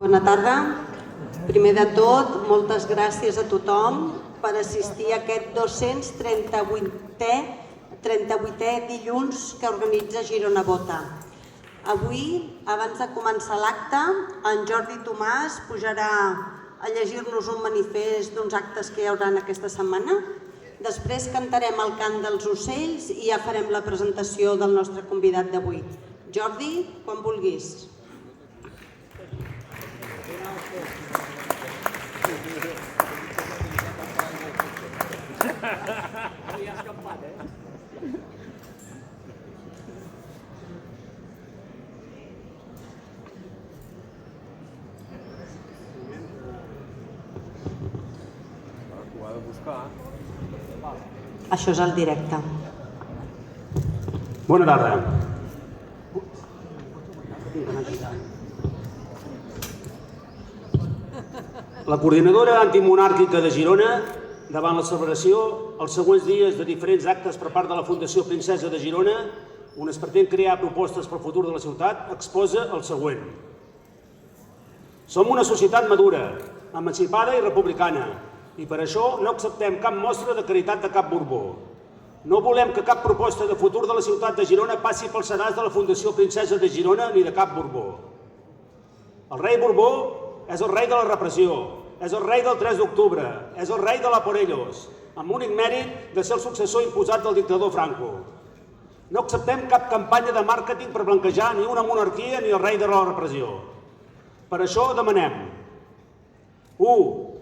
Bona tarda. Primer de tot, moltes gràcies a tothom per assistir a aquest 238è dilluns que organitza Girona Vota. Avui, abans de començar l'acte, en Jordi Tomàs pujarà a llegir-nos un manifest d'uns actes que hi haurà aquesta setmana. Després cantarem el cant dels ocells i ja farem la presentació del nostre convidat d'avui. Jordi, quan vulguis. Això és el directe. Bona tarda. La coordinadora antimonàrquica de Girona, davant la celebració els següents dies de diferents actes per part de la Fundació Princesa de Girona, on es pretén crear propostes per al futur de la ciutat, exposa el següent. Som una societat madura, emancipada i republicana, i per això no acceptem cap mostra de caritat de cap Borbó. No volem que cap proposta de futur de la ciutat de Girona passi pel sedàs de la Fundació Princesa de Girona ni de cap Borbó. El rei Borbó és el rei de la repressió, és el rei del 3 d'octubre, és el rei de la por ellos, amb l'únic mèrit de ser el successor imposat del dictador Franco. No acceptem cap campanya de màrqueting per blanquejar ni una monarquia ni el rei de la repressió. Per això demanem: 1.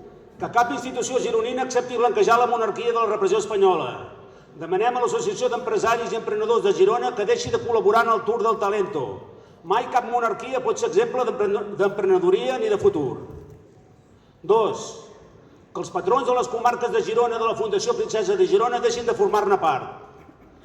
Que cap institució gironina accepti blanquejar la monarquia de la repressió espanyola. Demanem a l'Associació d'Empresaris i Emprenedors de Girona que deixi de col·laborar en el Tour del Talento. Mai cap monarquia pot ser exemple d'emprenedoria ni de futur. 2. Que els patrons de les comarques de Girona de la Fundació Princesa de Girona deixin de formar-ne part.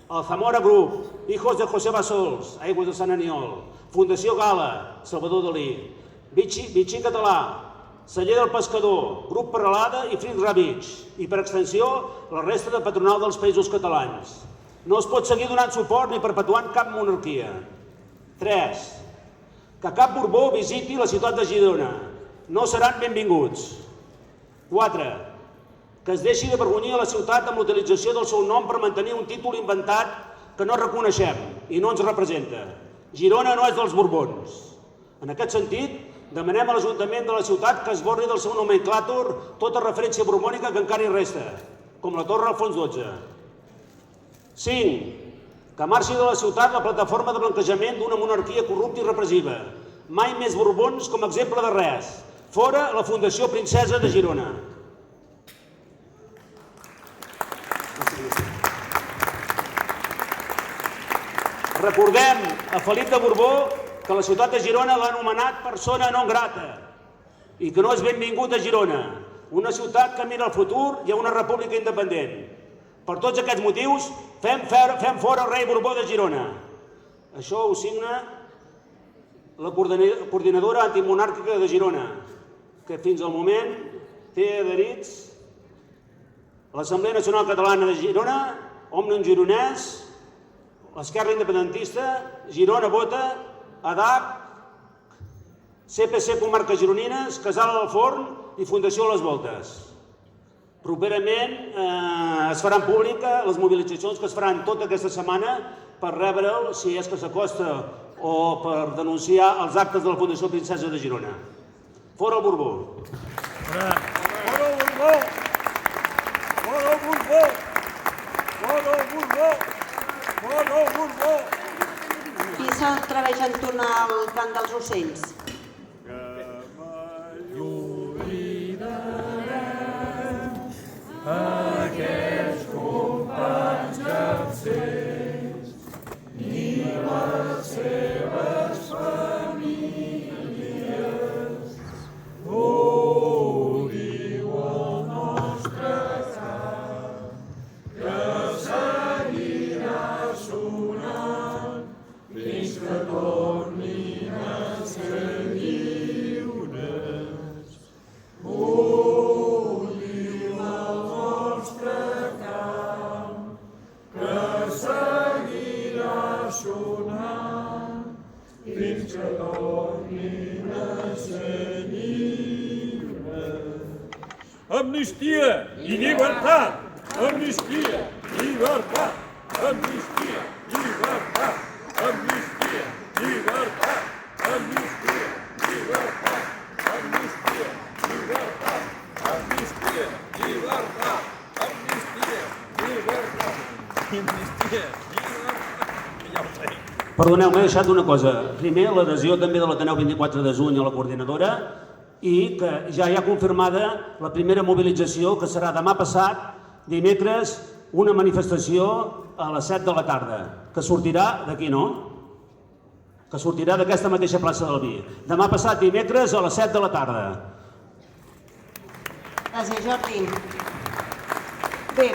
El Zamora Group, Hijos de José Bassols, Aigües de Sant Aniol, Fundació Gala, Salvador Dalí, Vichy Català, Celler del Pescador, Grup Peralada i Fritz Ravitch, i per extensió la resta de patronal dels països catalans. No es pot seguir donant suport ni perpetuant cap monarquia. 3. Que cap Borbó visiti la ciutat de Girona. No seran benvinguts. 4. Que es deixi d'avergonyir a la ciutat amb l'utilització del seu nom per mantenir un títol inventat que no reconeixem i no ens representa. Girona no és dels Borbons. En aquest sentit, demanem a l'Ajuntament de la ciutat que esborri del seu nomenclàtor tota referència borbònica que encara hi resta, com la Torre Alfons XII. 5. Que marxi de la ciutat la plataforma de blanquejament d'una monarquia corrupta i repressiva. Mai més Borbons com a exemple de res. Fora la Fundació Princesa de Girona. Recordem a Felip de Borbó que la ciutat de Girona l'ha anomenat persona non grata i que no és benvingut a Girona, una ciutat que mira al futur i a una república independent. Per tots aquests motius, fem fora el rei Borbó de Girona. Això ho signa la coordinadora antimonàrquica de Girona, que fins al moment té adherits l'Assemblea Nacional Catalana de Girona, Òmnium Gironès, l'Esquerra Independentista, Girona Vota, ADAC, CPC Comarques Gironines, Casal del Forn i Fundació Les Voltes. Properament es faran públiques les mobilitzacions que es faran tota aquesta setmana per rebre'l, si és que s'acosta, o per denunciar els actes de la Fundació Princesa de Girona. Fora el Borbó! Fora el Borbó! Fora el Borbó! Fora el Borbó! Fora el Borbó! Qui s'atreveix a entonar el cant dels ocells? Aquests companys capcers i les seves famílies. Oh, diu el nostre cap, que seguirà sonant fins que tornin a ser. amnistia i llibertat! Amnistia, llibertat! Amnistia, llibertat! Amnistia, llibertat! Amnistia, llibertat! Amnistia, llibertat! Amnistia, llibertat! Amnistia, llibertat! Amnistia, llibertat! Perdoneu, m'he deixat una cosa. Primer, l'adhesió també de l'Ateneu 24 de juny a la coordinadora i que ja hi ha confirmada la primera mobilització que serà demà passat, dimecres, una manifestació a les 7 de la tarda, que sortirà d'aquí, no? Que sortirà d'aquesta mateixa plaça del Vi. Demà passat, dimecres, a les 7 de la tarda. Gràcies, Jordi. Bé,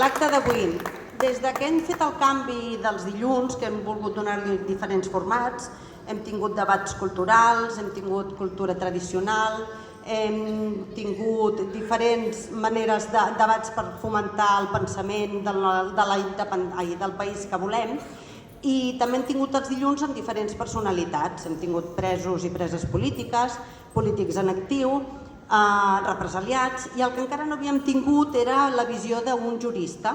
l'acte d'avui. Des que hem fet el canvi dels dilluns, que hem volgut donar-li diferents formats, hem tingut debats culturals, hem tingut cultura tradicional, hem tingut diferents maneres de debats per fomentar el pensament del país que volem, i també hem tingut els dilluns amb diferents personalitats. Hem tingut presos i preses polítiques, polítics en actiu, represaliats, i el que encara no havíem tingut era la visió d'un jurista,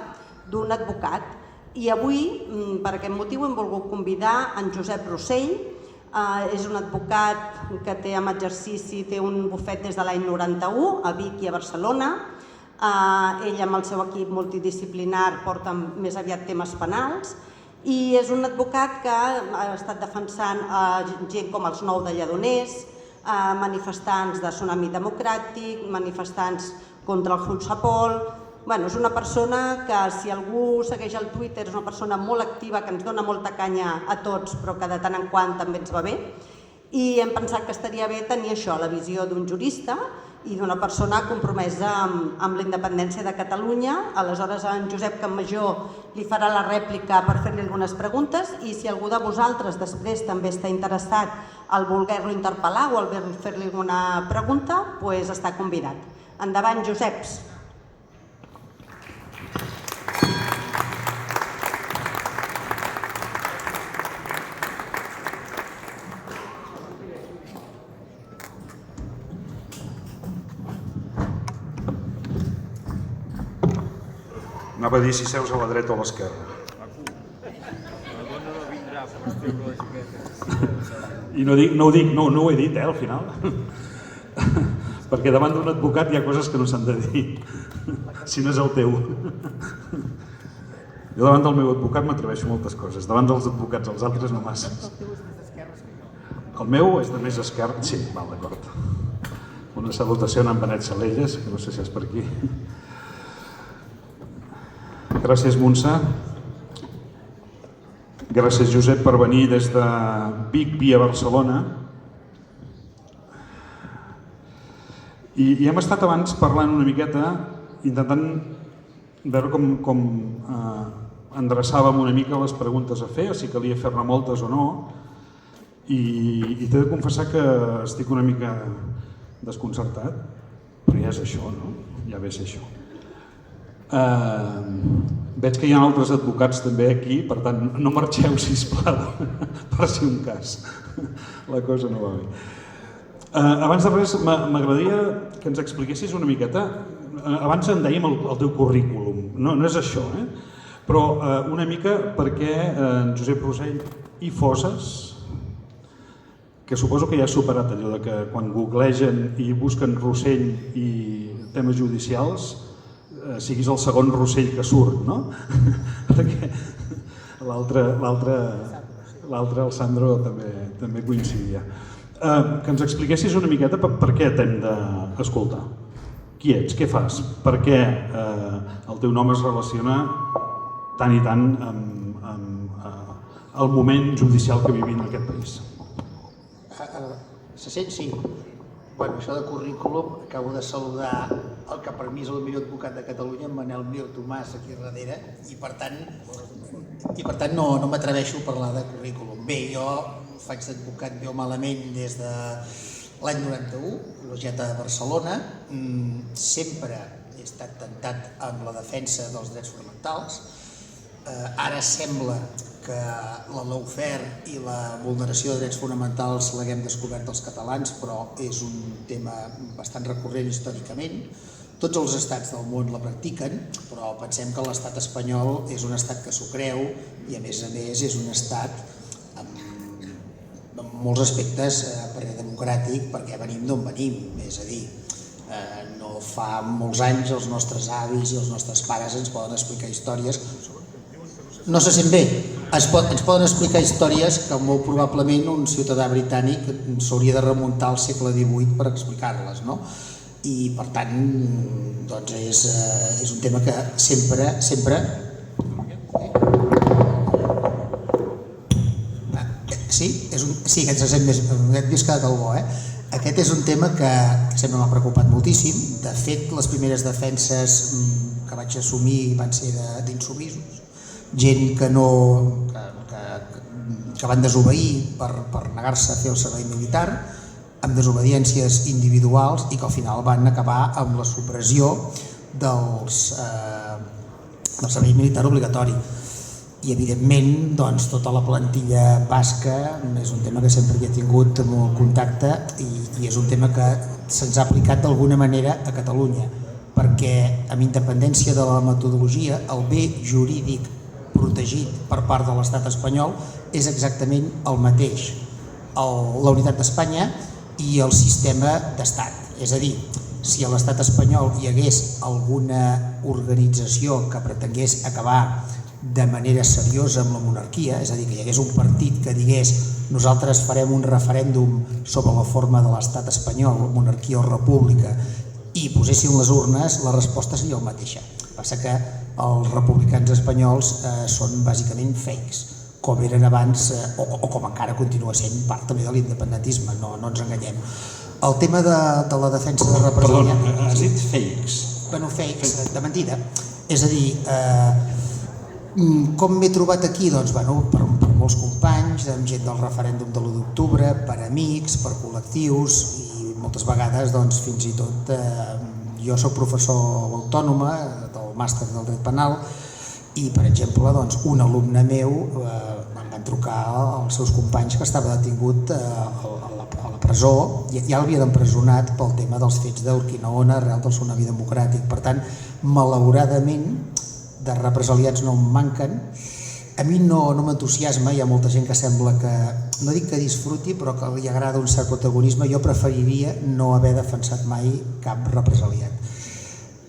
d'un advocat. I avui, per aquest motiu, hem volgut convidar en Josep Rossell. És un advocat que té en exercici, té un bufet des de l'any 91 a Vic i a Barcelona. Ell amb el seu equip multidisciplinar porta més aviat temes penals i és un advocat que ha estat defensant gent com els 9 de Lledoners, manifestants de Tsunami Democràtic, manifestants contra el Hulsapol. És una persona que, si algú segueix el Twitter, és una persona molt activa, que ens dona molta canya a tots, però que de tant en quant també ens va bé. I hem pensat que estaria bé tenir això, la visió d'un jurista i d'una persona compromesa amb la independència de Catalunya. Aleshores, en Josep Campmajor li farà la rèplica per fer-li algunes preguntes i si algú de vosaltres després també està interessat al voler-lo interpel·lar o al fer-li alguna pregunta, doncs està convidat. Endavant, Joseps. Anava a dir si seus a la dreta o a l'esquerra. I no ho he dit, al final. Perquè davant d'un advocat hi ha coses que no s'han de dir, si no és el teu. Jo davant del meu advocat m'atreveixo moltes coses, davant dels advocats els altres no massa. El meu és de més esquerra, sí, d'acord. Una salutació a en Benet Salelles, que no sé si és per aquí. Gràcies, Montse. Gràcies, Josep, per venir des de Vic via Barcelona. I hem estat abans parlant una miqueta, intentant veure com endreçàvem una mica les preguntes a fer, si calia fer-ne moltes o no. I t'he de confessar que estic una mica desconcertat, però ja és això, no? Ja ve a ser això. Veig que hi ha altres advocats també aquí, per tant, no marxeu, sisplau, per si un cas. La cosa no va bé. Abans de res, m'agradaria que ens expliquessis una miqueta. Abans en dèiem el teu currículum, no és això, però una mica perquè en Josep Rossell hi foses, que suposo que ja has superat allò de que quan googlegen i busquen Rossell i temes judicials siguis el segon Rossell que surt, no? Perquè l'altre, el Sandro, també coincidia. Que ens expliquessis una miqueta per què t'hem d'escoltar. Qui ets? Què fas? Per què el teu nom es relaciona tant i tant amb el moment judicial que vivim en aquest país? Se sent? Sí. Bueno, això de currículum, acabo de saludar el que per mi és el millor advocat de Catalunya, en Manel Mir Tomàs, aquí darrere, i per tant no m'atreveixo a parlar de currículum. Bé, jo faig d'advocat jo malament des de l'any 91, col·legiat a Barcelona. Sempre he estat tentat amb la defensa dels drets fonamentals. Ara sembla que la lawfare i la vulneració de drets fonamentals l'haguem descobert els catalans, però és un tema bastant recurrent històricament. Tots els estats del món la practiquen, però pensem que l'estat espanyol és un estat que s'ho creu i a més és un estat en molts aspectes democràtic perquè venim d'on venim, és a dir, no fa molts anys els nostres avis i els nostres pares ens poden explicar històries. No se sent bé, ens poden explicar històries que molt probablement un ciutadà britànic s'hauria de remuntar al segle XVIII per explicar-les, no? I per tant, doncs és un tema que sempre... Sí, que ens sent més... Et has quedat al bo, eh? Aquest és un tema que sempre m'ha preocupat moltíssim. De fet, les primeres defenses que vaig assumir van ser d'insubmisos, gent que van desobeir per negar-se a fer el servei militar, amb desobediències individuals i que al final van acabar amb la supressió del servei militar obligatori. I evidentment doncs, tota la plantilla basca és un tema que sempre hi he tingut molt contacte i és un tema que se'ns ha aplicat d'alguna manera a Catalunya, perquè amb independència de la metodologia el bé jurídic protegit per part de l'estat espanyol és exactament el mateix, la unitat d'Espanya i el sistema d'estat. És a dir, si a l'estat espanyol hi hagués alguna organització que pretengués acabar de manera seriosa amb la monarquia, és a dir, que hi hagués un partit que digués nosaltres farem un referèndum sobre la forma de l'estat espanyol, monarquia o república, i posessin les urnes, la resposta seria la mateixa. Passa que els republicans espanyols són bàsicament fakes, com eren abans o com encara continua sent part també de l'independentisme, no ens enganyem. El tema de la defensa de represaliat... Perdona, has dit fakes? Bueno, fakes, de mentida. És a dir, com m'he trobat aquí? Doncs, bueno, per molts companys, amb gent del referèndum de l'1 d'octubre, per amics, per col·lectius i moltes vegades, doncs, fins i tot... Jo soc professor a l'Autònoma, del màster del dret penal, i, per exemple, doncs, un alumne meu em van trucar els seus companys que estava detingut a la presó, ja l'havien empresonat pel tema dels fets d'Urquinaona arrel del tsunami democràtic. Per tant, malauradament, de represaliats no en manquen. A mi no m'entusiasma, hi ha molta gent que sembla que, no dic que disfruti, però que li agrada un cert protagonisme. Jo preferiria no haver defensat mai cap represaliat.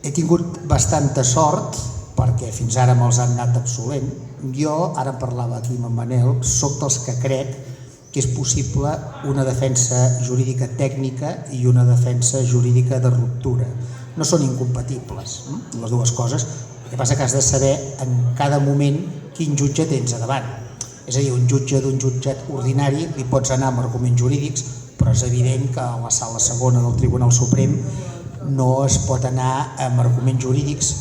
He tingut bastanta sort, perquè fins ara me'ls han anat absolent. Jo, ara en parlava aquí amb en Manel, soc dels que crec que és possible una defensa jurídica tècnica i una defensa jurídica de ruptura. No són incompatibles, les dues coses. El que passa que has de saber en cada moment quin jutge tens a davant. És a dir, un jutge d'un jutjat ordinari li pots anar amb arguments jurídics, però és evident que a la sala segona del Tribunal Suprem no es pot anar amb arguments jurídics,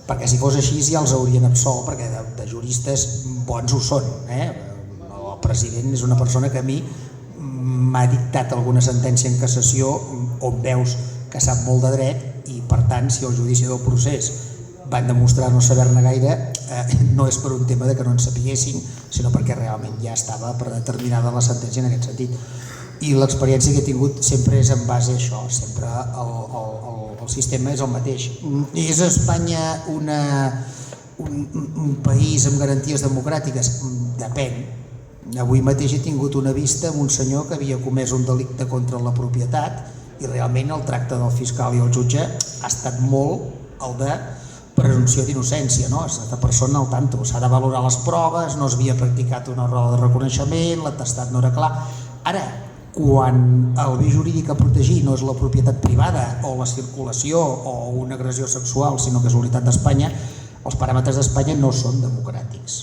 perquè si fos així ja els haurien absolt, perquè de juristes bons ho són. El president és una persona que a mi m'ha dictat alguna sentència en cassació on veus que sap molt de dret i, per tant, si el judici del procés van demostrar no saber-ne gaire, no és per un tema de que no en sapiguessin, sinó perquè realment ja estava predeterminada la sentència en aquest sentit. I l'experiència que he tingut sempre és en base a això, sempre el sistema és el mateix. És Espanya un país amb garanties democràtiques? Depèn. Avui mateix he tingut una vista amb un senyor que havia comès un delicte contra la propietat i realment el tracte del fiscal i el jutge ha estat molt el de presumpció d'innocència, no? Aquesta persona al tanto, s'ha de valorar les proves, no s'havia practicat una roda de reconeixement, l'atestat no era clar. Ara, quan el bé jurídic a protegir no és la propietat privada o la circulació o una agressió sexual, sinó que és la unitat d'Espanya, els paràmetres d'Espanya no són democràtics,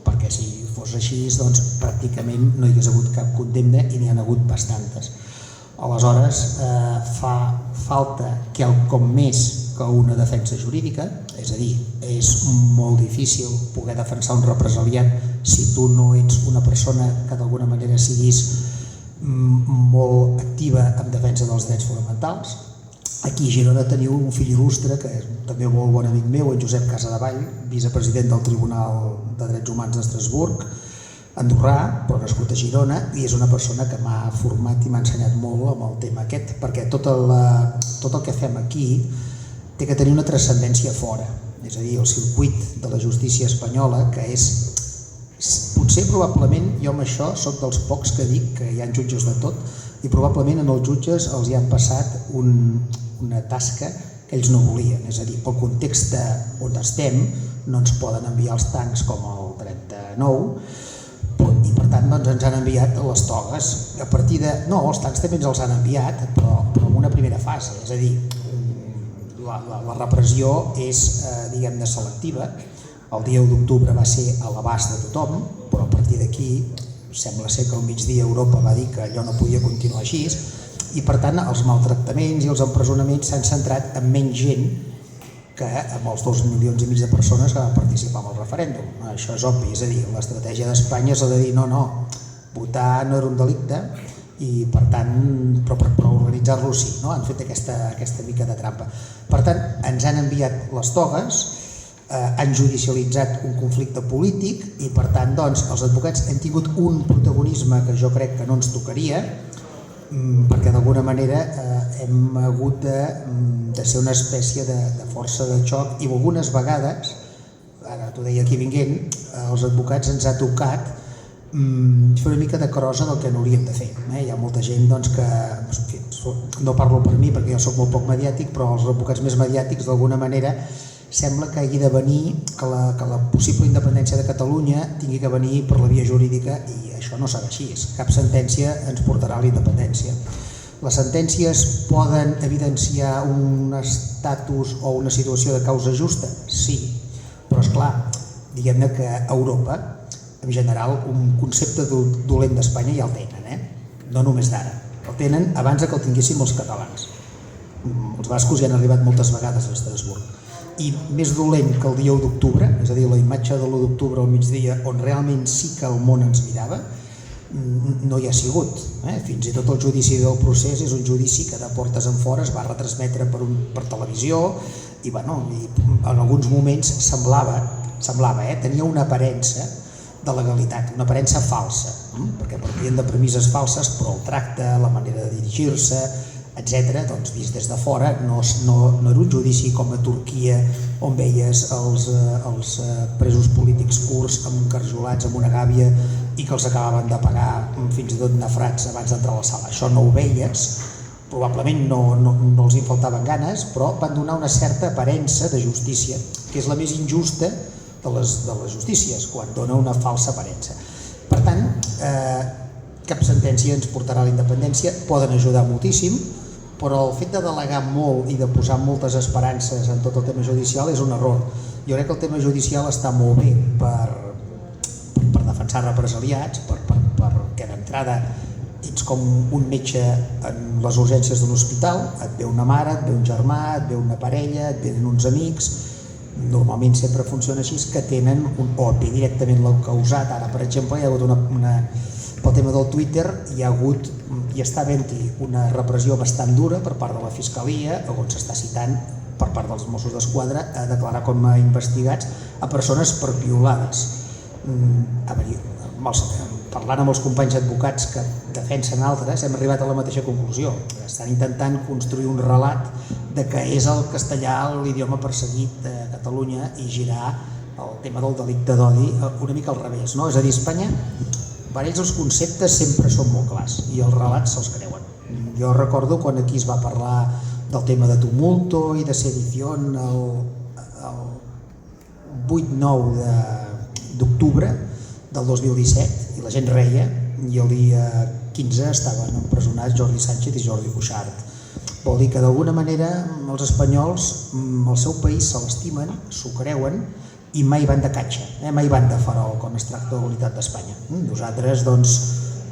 perquè si fos així, doncs pràcticament no hi hagués hagut cap condemna i n'hi ha hagut bastantes. Aleshores, fa falta quelcom més que una defensa jurídica, és a dir, és molt difícil poder defensar un represaliat si tu no ets una persona que d'alguna manera siguis molt activa en defensa dels drets fonamentals. aquí a Girona teniu un fill il·lustre, que és també un molt bon amic meu, en Josep Casadevall, vicepresident del Tribunal de Drets Humans d'Estrasburg, andorrà, però nascut a Girona, i és una persona que m'ha format i m'ha ensenyat molt amb el tema aquest, perquè tot el que fem aquí té que tenir una transcendència fora, és a dir, el circuit de la justícia espanyola, que és, potser probablement, jo amb això soc dels pocs que dic que hi ha jutges de tot, i probablement en els jutges els hi han passat una tasca que ells no volien, és a dir, pel context on estem no ens poden enviar els tancs com el 39, i per tant doncs, ens han enviat les togues. A partir de... No, els tancs també ens els han enviat, però en una primera fase, és a dir, la repressió és, diguem-ne, selectiva. El dia 1 d'octubre va ser a l'abast de tothom, però a partir d'aquí sembla ser que al migdia Europa va dir que allò no podia continuar així, i per tant els maltractaments i els empresonaments s'han centrat en menys gent que amb els 2,5 milions de persones que van participar en el referèndum. Això és obvi, és a dir, l'estratègia d'Espanya és la de dir no, votar no era un delicte i per tant, però organitzar-lo sí, no? Han fet aquesta mica de trampa. Per tant, ens han enviat les togues, han judicialitzat un conflicte polític i per tant, doncs, els advocats han tingut un protagonisme que jo crec que no ens tocaria, perquè d'alguna manera hem hagut de ser una espècie de força de xoc i algunes vegades, ara t'ho deia aquí vinguent, els advocats ens ha tocat fer una mica de crosa del que no hauríem de fer. Hi ha molta gent que, no parlo per mi perquè jo soc molt poc mediàtic, però els advocats més mediàtics d'alguna manera sembla que hagi de venir, que la possible independència de Catalunya tingui que venir per la via jurídica i això no serà així. Cap sentència ens portarà a la independència. Les sentències poden evidenciar un estatus o una situació de causa justa? Sí, però esclar, diguem-ne que a Europa, en general, un concepte dolent d'Espanya ja el tenen, no només d'ara, el tenen abans que el tinguéssim els catalans. Els bascos ja han arribat moltes vegades a Estrasburg. I més dolent que el dia 1 d'octubre, és a dir, la imatge de l'1 d'octubre al migdia, on realment sí que el món ens mirava, no hi ha sigut. Fins i tot el judici del procés és un judici que de portes enfora es va retransmetre per televisió i en alguns moments semblava, tenia una aparença de legalitat, una aparença falsa, perquè partien de premisses falses, però el tracte, la manera de dirigir-se, etc., doncs vist des de fora no era un judici com a Turquia on veies els presos polítics kurds encarjolats amb una gàbia i que els acabaven de pagar fins i tot nafrats abans d'entrar a la sala. Això no ho veies, probablement no els hi faltaven ganes, però van donar una certa aparença de justícia, que és la més injusta de les justícies, quan dona una falsa aparença. Per tant, cap sentència ens portarà a la independència, poden ajudar moltíssim, però el fet de delegar molt i de posar moltes esperances en tot el tema judicial és un error. Jo crec que el tema judicial està molt bé per defensar represaliats, perquè d'entrada ets com un metge en les urgències de l'hospital, et ve una mare, et ve un germà, et ve una parella, et venen uns amics, normalment sempre funciona així, que tenen, o et ve directament l'encausat. Ara, per exemple, hi ha hagut pel tema del Twitter hi ha hagut i està havent-hi una repressió bastant dura per part de la Fiscalia, on s'està citant per part dels Mossos d'Esquadra a declarar com a investigats a persones per violades. Parlant amb els companys advocats que defensen altres, hem arribat a la mateixa conclusió. Estan intentant construir un relat de que és el castellà l'idioma perseguit a Catalunya i girar el tema del delicte d'odi una mica al revés. És a dir, Espanya, per ells els conceptes sempre són molt clars i els relats se'ls creuen. Jo recordo quan aquí es va parlar del tema de tumulto i de sedició el 8-9 d'octubre del 2017 i la gent reia i el dia 15 estaven empresonats Jordi Sánchez i Jordi Cuixart. Vol dir que d'alguna manera els espanyols el seu país se l'estimen, s'ho creuen i mai van de catxa, mai van de farol quan es tracta de la unitat d'Espanya. Nosaltres doncs,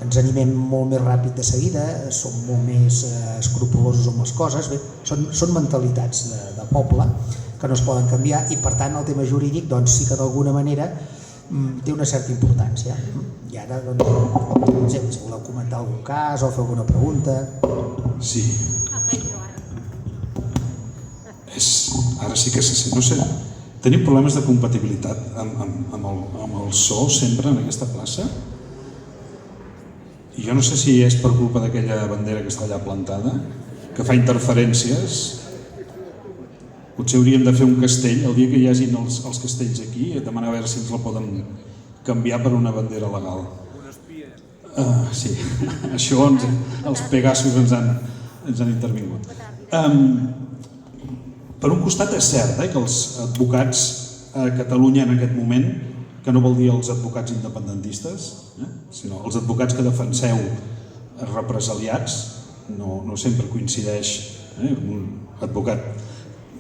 ens animem molt més ràpid de seguida, som molt més escrupulosos amb les coses, bé, són mentalitats de poble que no es poden canviar i per tant el tema jurídic doncs, sí que d'alguna manera té una certa importància. I ara, doncs, si voleu comentar algun cas o fer alguna pregunta. Sí. sí que no sé, tenim problemes de compatibilitat amb el so sempre en aquesta plaça? I jo no sé si és per culpa d'aquella bandera que està allà plantada, que fa interferències. Potser hauríem de fer un castell, el dia que hi hagin els castells aquí, demanar a veure si ens la poden canviar per una bandera legal. Sí, això els Pegasus ens han intervingut. Per un costat és cert que els advocats a Catalunya en aquest moment, que no vol dir els advocats independentistes, sinó els advocats que defenseu represaliats, no sempre coincideix un advocat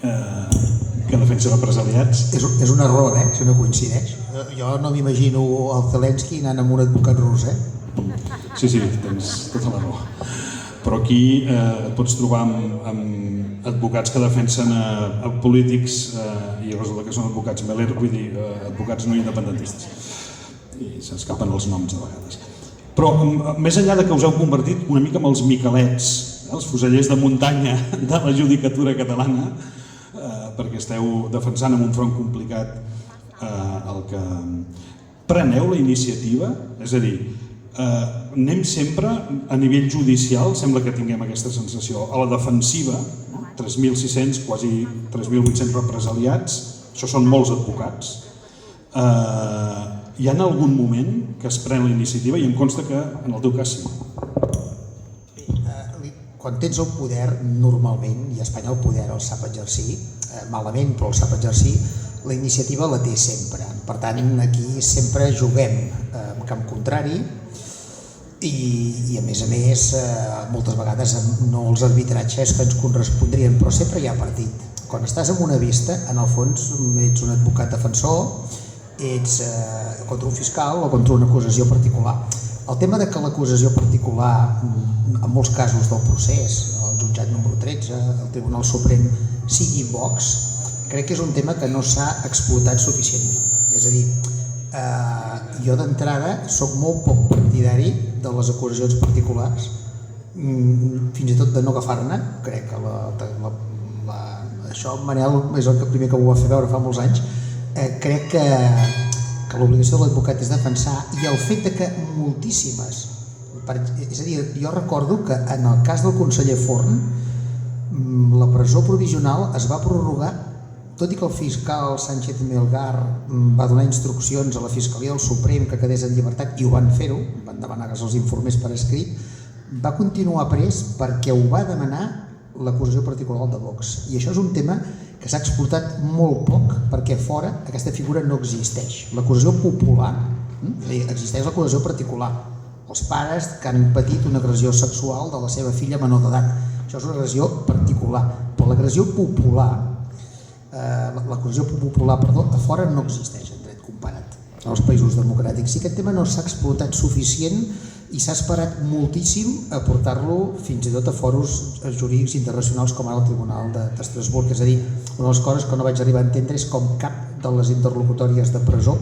que defensa represaliats. És un error, si no coincideix. Jo no m'imagino el Zelensky anant amb un advocat rus, Sí, tens tota la raó. Però aquí et pots trobar amb advocats que defensen polítics i resulta que són advocats Meller, vull dir, advocats no independentistes. I s'escapen els noms a vegades. Però més enllà de que us heu convertit una mica en els miquelets, els fusellers de muntanya de la judicatura catalana, perquè esteu defensant en un front complicat el que... Preneu la iniciativa, és a dir, anem sempre a nivell judicial, sembla que tinguem aquesta sensació, a la defensiva, 3.600, quasi 3.800 represaliats, això són molts advocats. Hi ha algun moment que es pren la iniciativa i em consta que en el teu cas sí. Quan tens el poder, normalment, i a Espanya el poder el sap exercir, malament però el sap exercir, la iniciativa la té sempre. Per tant, aquí sempre juguem en camp contrari i a més, moltes vegades no els arbitratges que ens correspondrien, però sempre hi ha partit. Quan estàs en una vista, en el fons ets un advocat defensor, ets contra un fiscal o contra una acusació particular. El tema de que l'acusació particular, en molts casos del procés, el jutjat número 13, el Tribunal Suprem, sigui Vox, crec que és un tema que no s'ha explotat suficientment. És a dir, jo d'entrada soc molt poc partidari de les acusacions particulars, fins i tot de no agafar-ne. Crec que això Manel és el primer que m'ho va fer veure fa molts anys. Crec que l'obligació de l'advocat és defensar, i el fet que moltíssimes, és a dir, jo recordo que en el cas del conseller Forn la presó provisional es va prorrogar, tot i que el fiscal Sánchez Melgar va donar instruccions a la Fiscalia del Suprem que quedés en llibertat, i ho van fer-ho, van demanar que se'ls informés per escrit, va continuar pres perquè ho va demanar l'acusació particular de Vox. I això és un tema que s'ha explotat molt poc perquè fora aquesta figura no existeix. L'acusació popular, existeix l'acusació particular. Els pares que han patit una agressió sexual de la seva filla menor d'edat. Això és una agressió particular. Però l'agressió popular, a fora no existeix en dret comparat en els països democràtics. I aquest tema no s'ha explotat suficient i s'ha esperat moltíssim a portar-lo fins i tot a fòrums jurídics internacionals com ara el Tribunal d'Estrasburg. És a dir, una de les coses que no vaig arribar a entendre és com cap de les interlocutòries de presó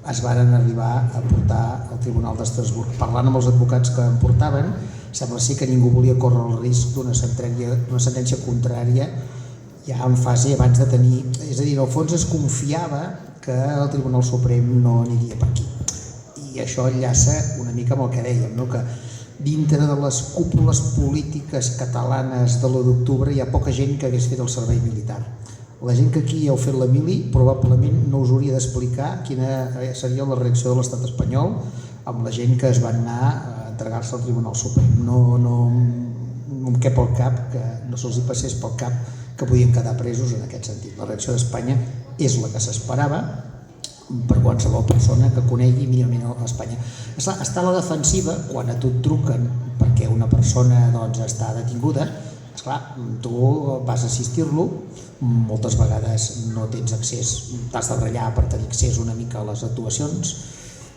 es varen arribar a portar al Tribunal d'Estrasburg. Parlant amb els advocats que en portaven, sembla ser que ningú volia córrer el risc d'una sentència contrària ja en fase abans de tenir... És a dir, al fons es confiava que el Tribunal Suprem no aniria per aquí. I això enllaça una mica amb el que dèiem, que dintre de les cúpules polítiques catalanes de l'1 d'octubre hi ha poca gent que hagués fet el servei militar. La gent que aquí heu fet la mili probablement no us hauria d'explicar quina seria la reacció de l'estat espanyol amb la gent que es van anar a entregar-se al Tribunal Suprem. No em cap al cap, que no se'ls hi passés pel cap que podien quedar presos en aquest sentit. La reacció d'Espanya és la que s'esperava per qualsevol persona que conegui mínimament Espanya. Està a la defensiva quan a tu et truquen perquè una persona està detinguda. Esclar, tu vas a assistir-lo, moltes vegades no tens accés, t'has de ratllar per tenir accés una mica a les actuacions.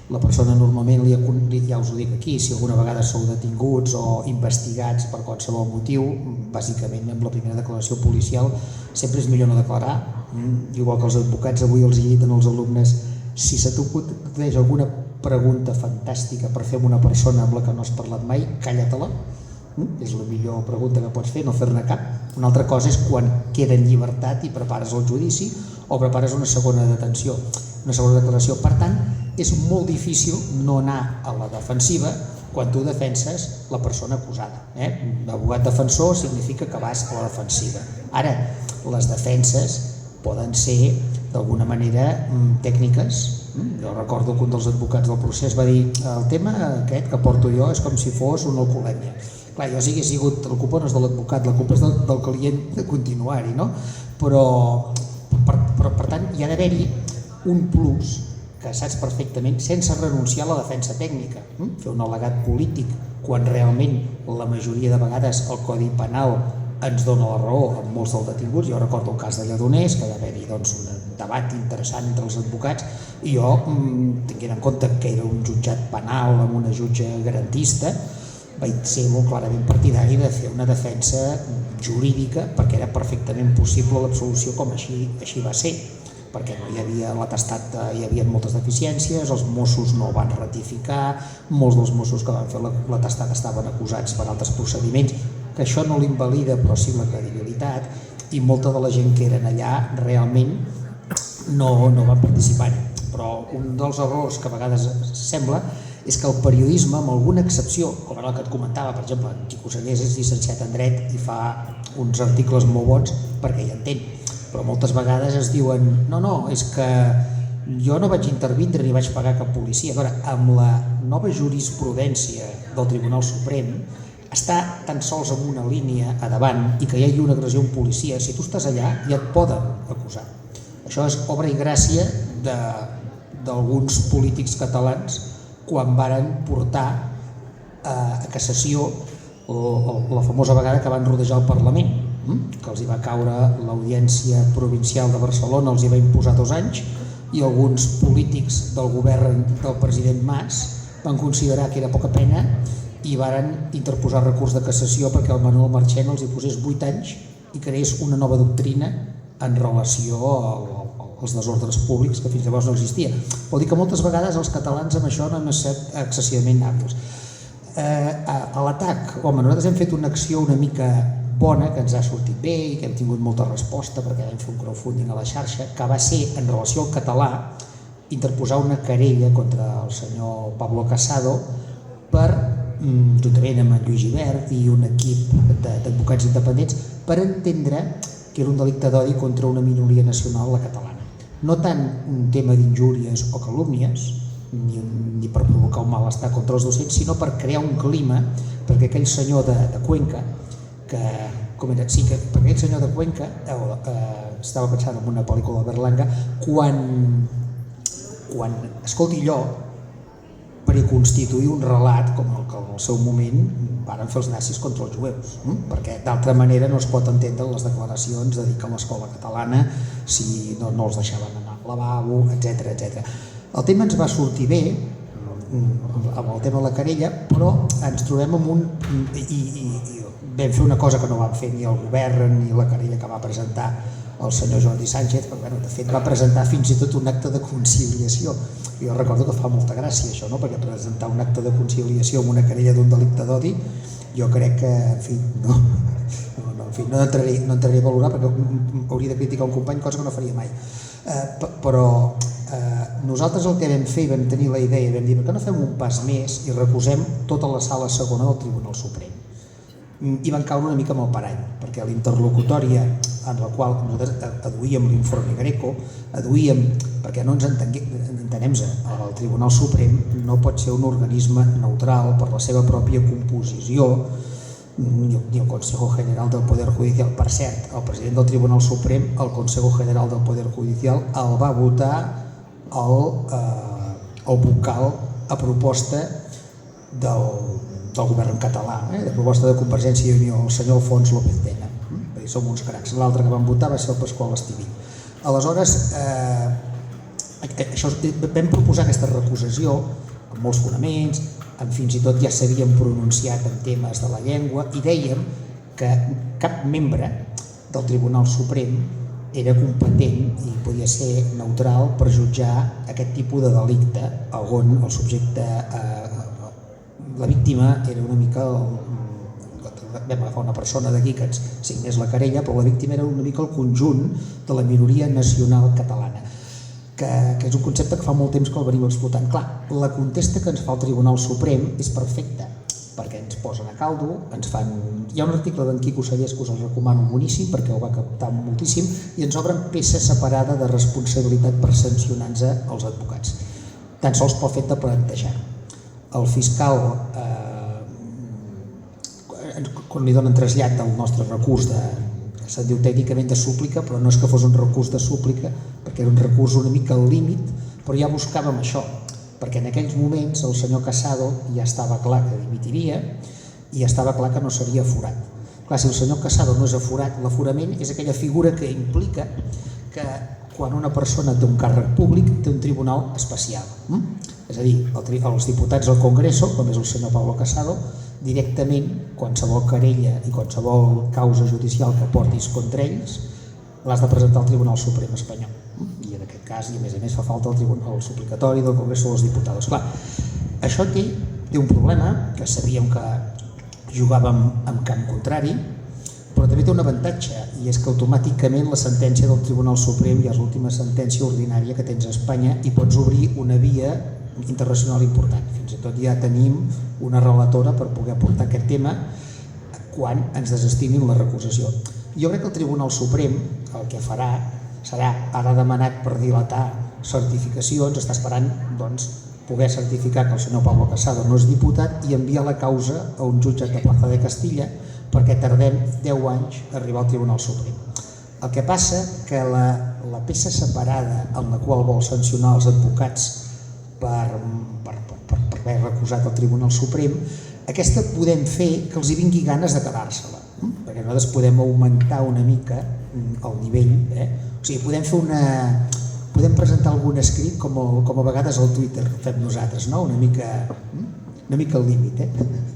La persona normalment, ja us ho dic aquí, si alguna vegada sou detinguts o investigats per qualsevol motiu, bàsicament amb la primera declaració policial sempre és millor no declarar. Igual que els advocats avui els he dit als alumnes, si se t'acudeix alguna pregunta fantàstica per fer amb una persona amb la que no has parlat mai, calla-te-la, És la millor pregunta que pots fer, no fer-ne cap. Una altra cosa és quan queda en llibertat i prepares el judici o prepares una segona detenció, una segona declaració. Per tant, és molt difícil no anar a la defensiva quan tu defenses la persona acusada. Abogat defensor significa que vas a la defensiva. Ara, les defenses poden ser d'alguna manera tècniques. Jo recordo que un dels advocats del procés va dir el tema aquest que porto jo és com si fos una alcoholèmia. Clar, jo si hagués sigut, la culpa no és de l'advocat, la culpa és del client de continuar-hi, no? Però per tant hi ha d'haver-hi un plus que saps perfectament sense renunciar a la defensa tècnica. Fer un al·legat polític quan realment la majoria de vegades el Codi Penal ens dona la raó amb molts dels detinguts. Jo recordo el cas de Lledoners, que va haver-hi un debat interessant entre els advocats i jo, tenint en compte que era un jutjat penal amb una jutge garantista, vaig ser molt clarament partidari de fer una defensa jurídica perquè era perfectament possible l'absolució com així va ser, perquè no hi havia l'atestat, hi havia moltes deficiències, els Mossos no ho van ratificar, molts dels Mossos que van fer l'atestat estaven acusats per altres procediments, que això no l'invalida però sí la credibilitat, i molta de la gent que eren allà realment no van participar-hi. Però un dels errors que a vegades sembla és que el periodisme, amb alguna excepció, com ara el que et comentava, per exemple, Quico Segués és llicenciat en dret i fa uns articles molt bons perquè hi entén, però moltes vegades es diuen no, és que jo no vaig intervindre ni vaig pagar cap policia. A veure, amb la nova jurisprudència del Tribunal Suprem està tan sols en una línia a davant i que hi hagi una agressió a un policia, si tu estàs allà ja et poden acusar. Això és obra i gràcia d'alguns polítics catalans quan varen portar a cassació la famosa vegada que van rodejar el Parlament, que els hi va caure l'Audiència Provincial de Barcelona, els hi va imposar 2 anys, i alguns polítics del govern del president Mas van considerar que era poca pena i varen interposar recurs de cassació perquè el Manuel Marchena els hi posés 8 anys i creés una nova doctrina en relació als desordres públics que fins llavors no existia. Vol dir que moltes vegades els catalans amb això no hem estat excessivament hàbils. A l'atac, nosaltres hem fet una acció una mica bona, que ens ha sortit bé i que hem tingut molta resposta perquè vam fer un crowdfunding a la xarxa, que va ser, en relació al català, interposar una querella contra el senyor Pablo Casado per, juntament amb en Lluís Gibert i un equip d'advocats independents, per entendre que era un delicte d'odi contra una minoria nacional, la catalana. No tant un tema d'injúries o calúmnies, ni per provocar un malestar contra els docents, sinó per crear un clima perquè aquell senyor de Cuenca, perquè aquell senyor de Cuenca, estava pensant en una pel·lícula de Berlanga, quan escolti allò, preconstituir un relat com el que en el seu moment varen fer els nazis contra els jueus, perquè d'altra manera no es pot entendre les declaracions de dir que a l'escola catalana si no els deixaven anar al lavabo, etc. El tema ens va sortir bé amb el tema de la querella, però ens trobem amb un... i vam fer una cosa que no van fer ni el govern ni la querella que va presentar el senyor Jordi Sánchez, perquè de fet va presentar fins i tot un acte de conciliació. Jo recordo que fa molta gràcia això, perquè presentar un acte de conciliació amb una querella d'un delicte d'odi, jo crec que, en fi, no entraré a valorar perquè hauria de criticar un company, cosa que no faria mai. Però nosaltres el que vam fer i vam tenir la idea, vam dir, per què no fem un pas més i recusem tota la sala segona del Tribunal Suprem? I van caure una mica amb el parany, perquè l'interlocutòria en la qual nosaltres aduïem l'informe Greco, perquè no ens entenem, el Tribunal Suprem no pot ser un organisme neutral per la seva pròpia composició, ni el Consejo General del Poder Judicial. Per cert, el president del Tribunal Suprem, el Consejo General del Poder Judicial, el va votar el vocal a proposta del govern català, de proposta de Convergència i Unió, el senyor Alfons López Tena. Som uns cracs. L'altre que van votar va ser el Pasqual Estivill. Aleshores, vam proposar aquesta recusació amb molts fonaments, fins i tot ja s'havien pronunciat en temes de la llengua i dèiem que cap membre del Tribunal Suprem era competent i podia ser neutral per jutjar aquest tipus de delicte on el subjecte, la víctima era una mica vam agafar una persona d'aquí que ens signés la querella, però la víctima era una mica el conjunt de la minoria nacional catalana, que és un concepte que fa molt temps que el venim explotant. Clar, la contesta que ens fa el Tribunal Suprem és perfecta, perquè ens posen a caldo, ens fan... Hi ha un article d'en Quico Sallés que us el recomano boníssim perquè ho va captar moltíssim i ens obren peça separada de responsabilitat per sancionar-nos als advocats. Tan sols pel fet de plantejar. El fiscal, quan li donen trasllat del nostre recurs que se'n diu tècnicament de súplica, però no és que fos un recurs de súplica, perquè era un recurs una mica al límit, però ja buscàvem això, perquè en aquells moments el senyor Casado ja estava clar que dimitiria i estava clar que no seria aforat. Clar, si el senyor Casado no és aforat, l'aforament és aquella figura que implica que quan una persona té un càrrec públic té un tribunal especial. És a dir, els diputats del Congreso, com és el senyor Pablo Casado, directament qualsevol querella i qualsevol causa judicial que portis contra ells l'has de presentar al Tribunal Suprem espanyol. I en aquest cas, i a més fa falta el suplicatori del Congreso dels Diputats. Clar, això té un problema, que sabíem que jugàvem en camp contrari, però també té un avantatge, i és que automàticament la sentència del Tribunal Suprem ja és l'última sentència ordinària que tens a Espanya i pots obrir una via internacional important. Fins i tot ja tenim una relatora per poder portar aquest tema quan ens desestimin la recusació. Jo crec que el Tribunal Suprem el que farà serà, ara demanat per dilatar certificacions, està esperant poder certificar que el senyor Pablo Casado no és diputat i enviar la causa a un jutjat de Plaza de Castilla perquè tardem 10 anys a arribar al Tribunal Suprem. El que passa que la peça separada en la qual vol sancionar els advocats per haver recusat el Tribunal Suprem, aquesta podem fer que els hi vingui ganes de quedar-se-la, perquè nosaltres podem augmentar una mica el nivell, o sigui, podem presentar algun escrit com a vegades al Twitter fem nosaltres, no? Una mica al límit.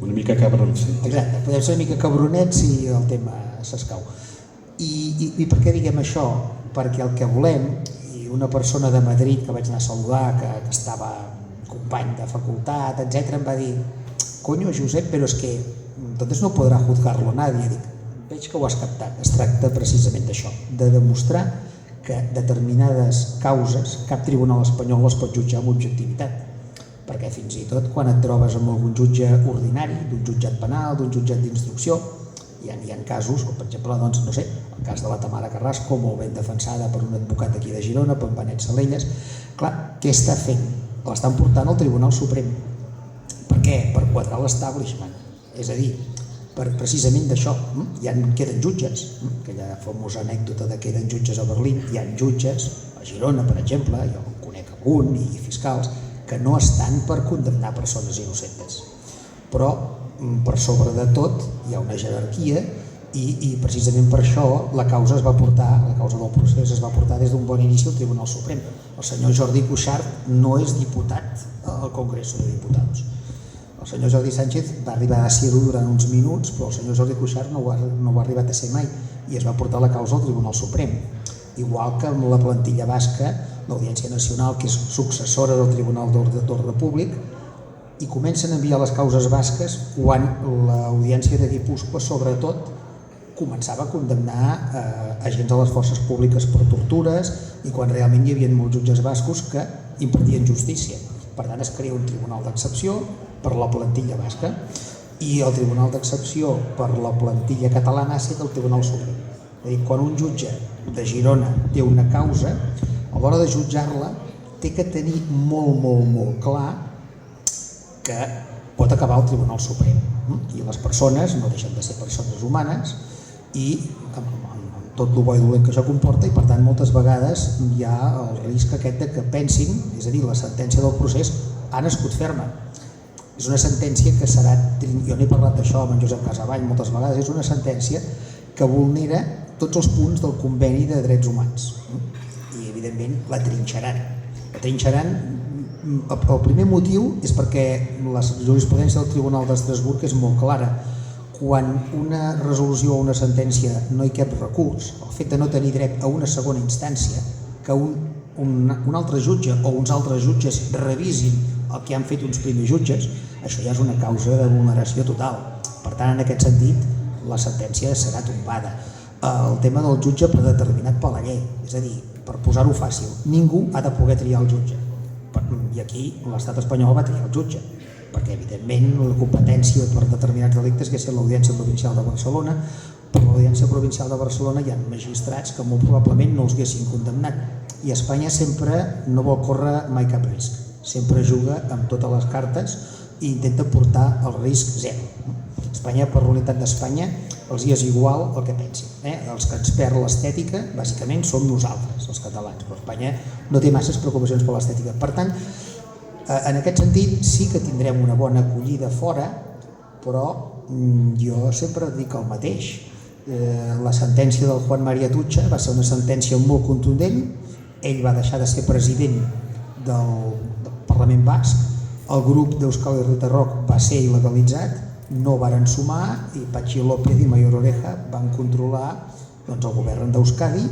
Una mica cabrons. Exacte, podem ser una mica cabronets i el tema s'escau. I per què diguem això? Perquè el que volem, i una persona de Madrid que vaig anar a saludar, que estava company de facultat, etc., em va dir: «Coño, Josep, però és que entonces no podrà juzgarlo nadie». Dic: «Veig que ho has captat». Es tracta precisament d'això, de demostrar que determinades causes cap tribunal espanyol les pot jutjar amb objectivitat, perquè fins i tot quan et trobes amb algun jutge ordinari, d'un jutjat penal, d'un jutjat d'instrucció, hi ha casos, com per exemple, no sé, el cas de la Tamara Carrasco, molt ben defensada per un advocat d'aquí de Girona, per en Benet Salelles. Clar, què està fent? L'estan portant al Tribunal Suprem. Per què? Per quadrar l'establishment. És a dir, precisament d'això, queden jutges, aquella famosa anècdota de queden jutges a Berlín, hi ha jutges, a Girona per exemple, jo en conec algun, i fiscals, que no estan per condemnar persones innocentes. Però per sobre de tot hi ha una jerarquia i precisament per això la causa del procés es va portar des d'un bon inici al Tribunal Suprem. El senyor Jordi Cuixart no és diputat al Congreso de Diputados. El senyor Jordi Sánchez va arribar a ser-ho durant uns minuts, però el senyor Jordi Cuixart no ho ha arribat a ser mai i es va portar la causa al Tribunal Suprem. Igual que amb la plantilla basca, l'Audiència Nacional, que és successora del Tribunal d'Ordre Públic, i comencen a enviar les causes basques quan l'Audiència de Guipúscoa, sobretot, començava a condemnar agents de les forces públiques per tortures i quan realment hi havia molts jutges bascos que impartien justícia. Per tant, es crea un tribunal d'excepció per la plantilla basca i el tribunal d'excepció per la plantilla catalana ha estat el Tribunal Suprem. És a dir, quan un jutge de Girona té una causa, a l'hora de jutjar-la té que tenir molt clar que pot acabar al Tribunal Suprem. I les persones no deixen de ser persones humanes i amb tot el bo i dolent que això comporta, i per tant moltes vegades hi ha el risc aquest de que pensin, és a dir, la sentència del procés ha nascut ferma. És una sentència que serà, jo n'he parlat d'això amb en Josep Casavall moltes vegades, és una sentència que vulnera tots els punts del conveni de drets humans i evidentment la trinxaran. La trinxaran, el primer motiu és perquè la jurisprudència del Tribunal d'Estrasburg és molt clara. Quan una resolució o una sentència no hi cap recurs, el fet de no tenir dret a una segona instància, que un altre jutge o uns altres jutges revisin el que han fet uns primers jutges, això ja és una causa de vulneració total. Per tant, en aquest sentit, la sentència serà tombada. El tema del jutge predeterminat per la llei, és a dir, per posar-ho fàcil, ningú ha de poder triar el jutge. I aquí l'estat espanyol va triar el jutge, perquè evidentment la competència per determinats delictes que és l'Audiència Provincial de Barcelona, per l'Audiència Provincial de Barcelona hi ha magistrats que molt probablement no els haguessin condemnat. I Espanya sempre no vol córrer mai cap risc, sempre juga amb totes les cartes i intenta portar el risc zero. Espanya, per l'unitat d'Espanya, els hi és igual el que pensin. Els que ens perd l'estètica, bàsicament, som nosaltres, els catalans, però Espanya no té masses preocupacions per l'estètica. Per tant, en aquest sentit, sí que tindrem una bona acollida fora, però jo sempre dic el mateix. La sentència del Juan María Atutxa va ser una sentència molt contundent, ell va deixar de ser president del Parlament Basc, el grup d'Euskal Herria Rock va ser il·legalitzat, no varen sumar i Patxi López i Mayor Oreja van controlar el govern d'Euskadi,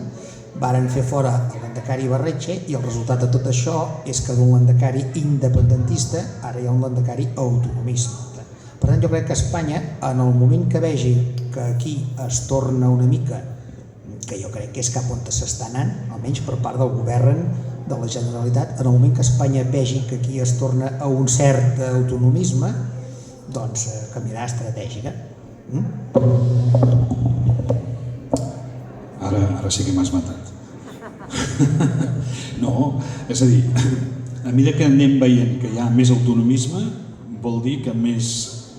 varen fer fora l'Endacari Barretxe i el resultat de tot això és que d'un Endacari independentista ara hi ha un Endacari autonomista. Per tant, jo crec que Espanya, en el moment que vegi que aquí es torna una mica, que jo crec que és cap on s'està anant, almenys per part del govern de la Generalitat, en el moment que Espanya vegi que aquí es torna a un cert autonomisme, doncs canviarà estratègica. Ara sí que m'has matat. No, és a dir, a mesura que anem veient que hi ha més autonomisme, vol dir que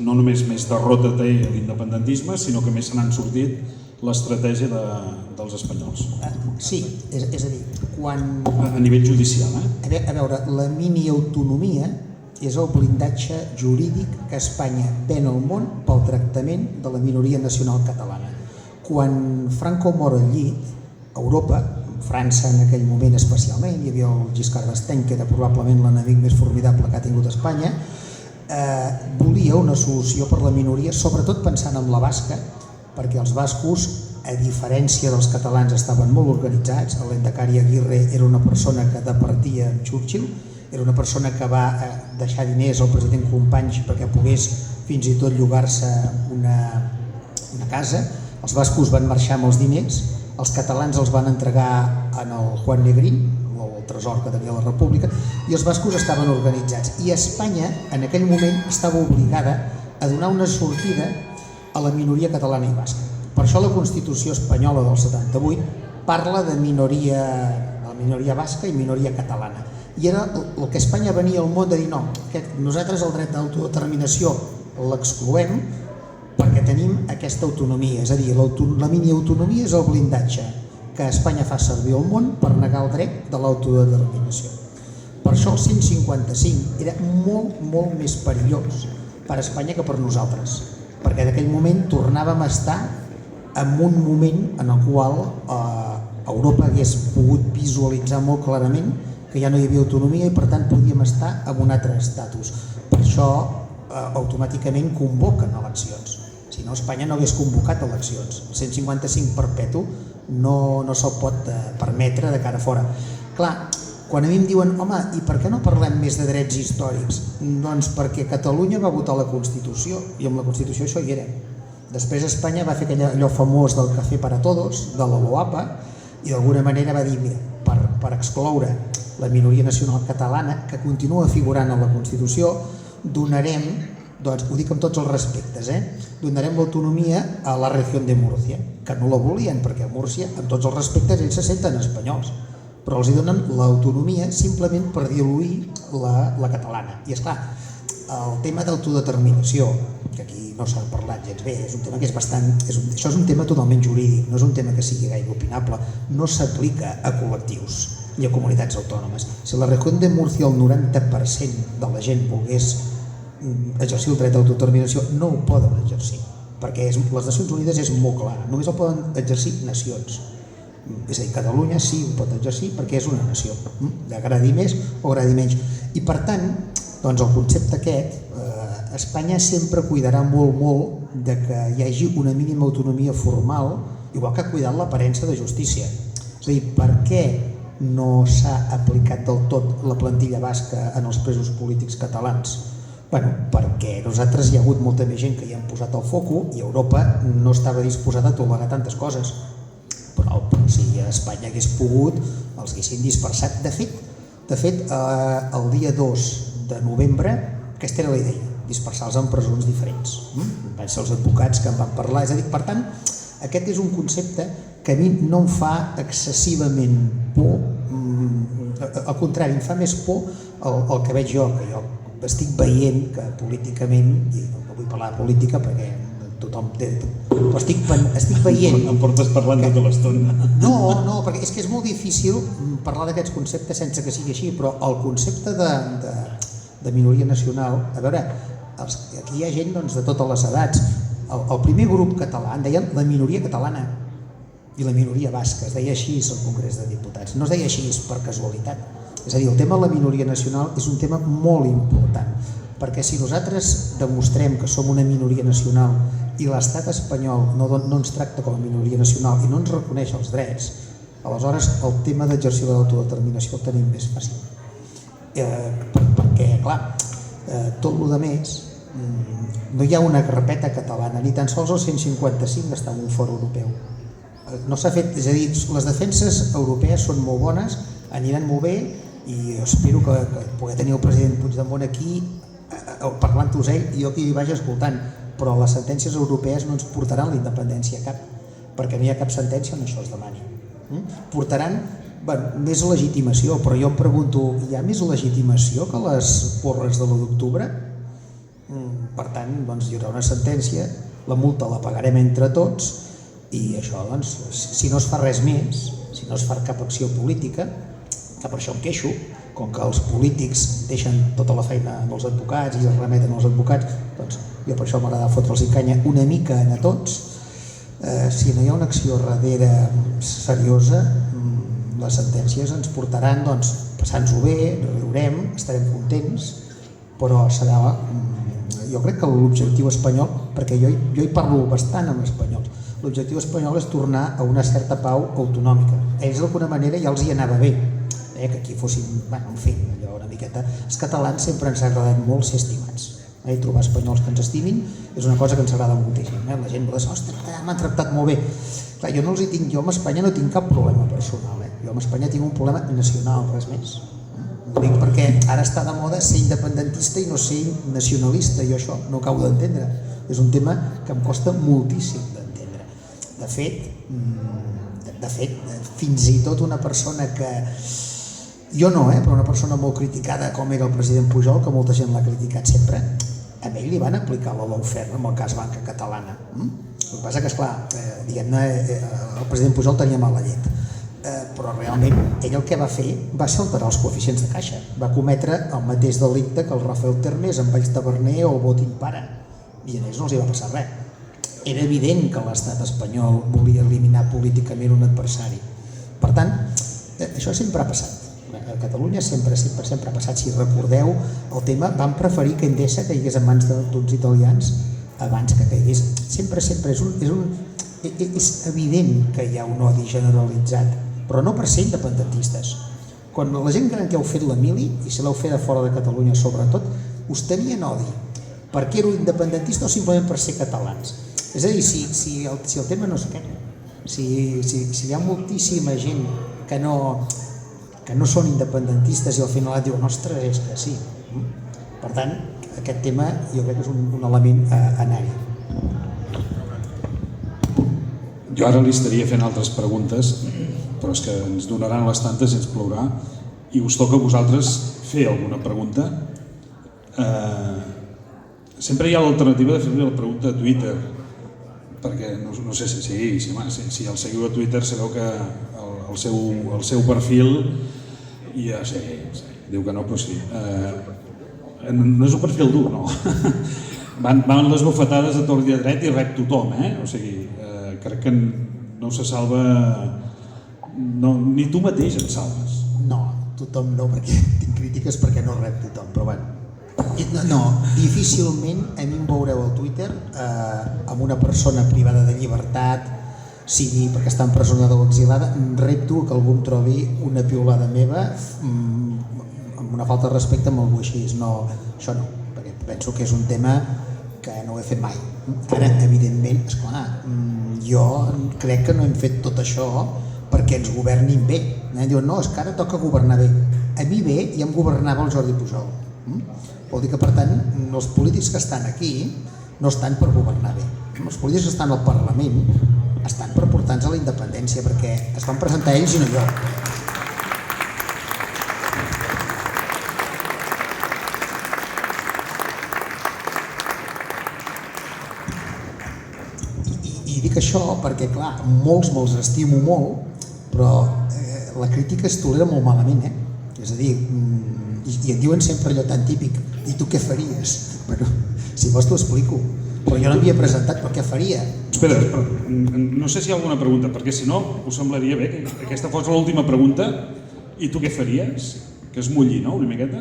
no només més derrota té l'independentisme, sinó que més se n'han sortit l'estratègia dels espanyols. Sí, és a dir, quan... A nivell judicial, A veure, la mini-autonomia és el blindatge jurídic que Espanya ven al món pel tractament de la minoria nacional catalana. Quan Franco mor al llit, Europa, França en aquell moment especialment, hi havia el Giscard d'Estaing, que era probablement l'enemic més formidable que ha tingut Espanya, volia una solució per la minoria, sobretot pensant en la basca, perquè els bascos, a diferència dels catalans, estaven molt organitzats. L'Endacari Aguirre era una persona que departia amb Churchill, era una persona que va deixar diners al president Companys perquè pogués fins i tot llogar-se una casa. Els bascos van marxar amb els diners, els catalans els van entregar al Juan Negrín, el tresor que tenia la República, i els bascos estaven organitzats. I Espanya, en aquell moment, estava obligada a donar una sortida a la minoria catalana i basca. Per això la Constitució espanyola del 78 parla de minoria basca i minoria catalana. I era el que Espanya venia al món de dir no, nosaltres el dret d'autodeterminació l'excloem perquè tenim aquesta autonomia, és a dir, la mini-autonomia és el blindatge que Espanya fa servir al món per negar el dret de l'autodeterminació. Per això el 155 era molt, molt més perillós per a Espanya que per nosaltres, perquè en aquell moment tornàvem a estar en un moment en el qual Europa hagués pogut visualitzar molt clarament que ja no hi havia autonomia i per tant podíem estar en un altre estatus. Per això automàticament convoquen eleccions. Si no, Espanya no hagués convocat eleccions. El 155 perpetu no se'l pot permetre de cara a fora. Clar, quan a mi em diuen, home, i per què no parlem més de drets històrics? Doncs perquè Catalunya va votar la Constitució i amb la Constitució això hi era. Després Espanya va fer allò famós del café para todos, de la LOAPA, i d'alguna manera va dir, mira, per excloure la minoria nacional catalana, que continua figurant a la Constitució, donarem, doncs ho dic amb tots els respectes, donarem l'autonomia a la regió de Múrcia, que no la volien, perquè a Múrcia, amb tots els respectes, ells se senten espanyols, però els donen l'autonomia simplement per diluir la catalana. I esclar, el tema d'autodeterminació, que aquí no s'ha parlat gens bé, és un tema que és bastant... Això és un tema totalment jurídic, no és un tema que sigui gaire opinable, no s'aplica a col·lectius i a comunitats autònomes. Si la regió de Múrcia el 90% de la gent volgués exercir el dret d'autodeterminació, no ho poden exercir, perquè les Nacions Unides és molt clar, només el poden exercir nacions. És a dir, Catalunya sí ho pot exercir perquè és una nació, agradi més o agradi menys. I per tant, doncs el concepte aquest, Espanya sempre cuidarà molt de que hi hagi una mínima autonomia formal, igual que ha cuidat l'aparença de justícia. És a dir, per què no s'ha aplicat del tot la plantilla basca en els presos polítics catalans? Perquè nosaltres hi ha hagut molta més gent que hi han posat el foco i Europa no estava disposada a tolerar tantes coses. Però si a Espanya hagués pogut, els haguessin dispersat. De fet, el dia 2 de novembre, aquesta era la idea, dispersar-los en presons diferents. Van ser els advocats que en van parlar. És a dir, per tant, aquest és un concepte que a mi no em fa excessivament por, al contrari, em fa més por el que veig jo, que jo estic veient que políticament, i no vull parlar de política perquè tothom té, però estic veient... Em portes parlant tota l'estona. No, perquè és que és molt difícil parlar d'aquests conceptes sense que sigui així, però el concepte de minoria nacional, a veure, aquí hi ha gent de totes les edats. El primer grup català en deien la minoria catalana i la minoria basca, es deia així al Congrés de Diputats, no es deia així per casualitat. És a dir, el tema de la minoria nacional és un tema molt important, perquè si nosaltres demostrem que som una minoria nacional i l'estat espanyol no ens tracta com a minoria nacional i no ens reconeix els drets, aleshores el tema d'exercir l'autodeterminació el tenim més fàcil. Perquè, clar, tot el més no hi ha una carpeta catalana, ni tan sols el 155 està en un fòrum europeu. No s'ha fet, és a dir, les defenses europees són molt bones, aniran molt bé i espero que pugui tenir el president Puigdemont aquí parlant-vos ell i jo que hi vaig escoltant, però les sentències europees no ens portaran la independència cap, perquè no hi ha cap sentència on això es demani. Portaran més legitimació, però jo em pregunto, hi ha més legitimació que les porres de l'1 d'octubre? Per tant, hi haurà una sentència, la multa la pagarem entre tots i això, si no es fa res més, si no es fa cap acció política, que per això em queixo, com que els polítics deixen tota la feina amb els advocats i es remeten als advocats, doncs jo per això m'agrada fotre'ls canya una mica a tots. Si no hi ha una acció darrere seriosa, les sentències ens portaran passant-ho bé, riurem, estarem contents, però serà, jo crec que l'objectiu espanyol, perquè jo hi parlo bastant amb espanyols, l'objectiu espanyol és tornar a una certa pau autonòmica. A ells d'alguna manera ja els hi anava bé, que aquí fossin, en fi, allò una miqueta. Els catalans sempre ens ha agradat molt ser estimats. Trobar espanyols que ens estimin és una cosa que ens agrada moltíssim. La gent va dir, ostres, m'han tractat molt bé. Clar, jo amb Espanya no tinc cap problema personal. Jo amb Espanya tinc un problema nacional, res més. Ho dic perquè ara està de moda ser independentista i no ser nacionalista, i això no acabo d'entendre. És un tema que em costa moltíssim d'entendre. De fet, fins i tot una persona que... Jo no, però una persona molt criticada com era el president Pujol, que molta gent l'ha criticat sempre, a ell li van aplicar la lawfare amb el cas Banca Catalana. El que passa que, esclar, diguem-ne, el president Pujol tenia mala llet, però realment ell el que va fer va ser alterar els coeficients de caixa. Va cometre el mateix delicte que el Rafael Termes, en Valls Taverner o el Botín Pare, i a ells no els hi va passar res. Era evident que l'estat espanyol volia eliminar políticament un adversari. Per tant, això sempre ha passat. A Catalunya sempre ha passat. Si recordeu el tema, van preferir que Endesa caigués en mans d'uns italians abans que caigués. Sempre és evident que hi ha un odi generalitzat, però no per ser independentistes. Quan la gent gran que heu fet la mili, i si l'heu fet de fora de Catalunya sobretot, us tenien odi perquè éreu independentistes o simplement per ser catalans. És a dir, si el tema no és aquest, si hi ha moltíssima gent que no són independentistes i al final et diuen, ostres, és que sí. Per tant, aquest tema jo crec que és un element a anar-hi. Jo ara li estaria fent altres preguntes, però és que ens donaran les tantes i ens plourà, i us toca a vosaltres fer alguna pregunta. Sempre hi ha l'alternativa de fer-li la pregunta a Twitter, perquè no sé si el seguiu a Twitter sabeu que el seu perfil, i ja sé, diu que no, però sí, no és un perfil dur, no. Van les bufetades a tort i a dret i rep tothom, o sigui, crec que no se salva, ni tu mateix et salves. No, tothom no, perquè tinc crítiques perquè no rep tothom, però bueno. No, difícilment a mi em veureu al Twitter amb una persona privada de llibertat, sigui perquè està empresonada o exilada, repto que algú em trobi una piulada meva amb una falta de respecte amb algú així. No, això no, perquè Penso que és un tema que no ho he fet mai. Ara, evidentment, esclar, jo crec que no hem fet tot això perquè ens governin bé. Diuen, no, és que ara toca governar bé. A mi bé ja em governava el Jordi Pujol. Vol dir que, per tant, els polítics que estan aquí no estan per governar bé. Els polítics que estan al Parlament estan per portar-nos a la independència, perquè es van presentar ells i no jo. I dic això perquè, clar, molts me'ls estimo molt, però la crítica es tolera molt malament, És a dir, i et diuen sempre allò tan típic, i tu què faries? Bueno, si vols t'ho explico, però jo no m'havia presentat, però què faria? Espera, no sé si hi ha alguna pregunta, perquè si no, us semblaria bé que aquesta fos l'última pregunta. I tu què faries? Que es mulli, no?, una miqueta?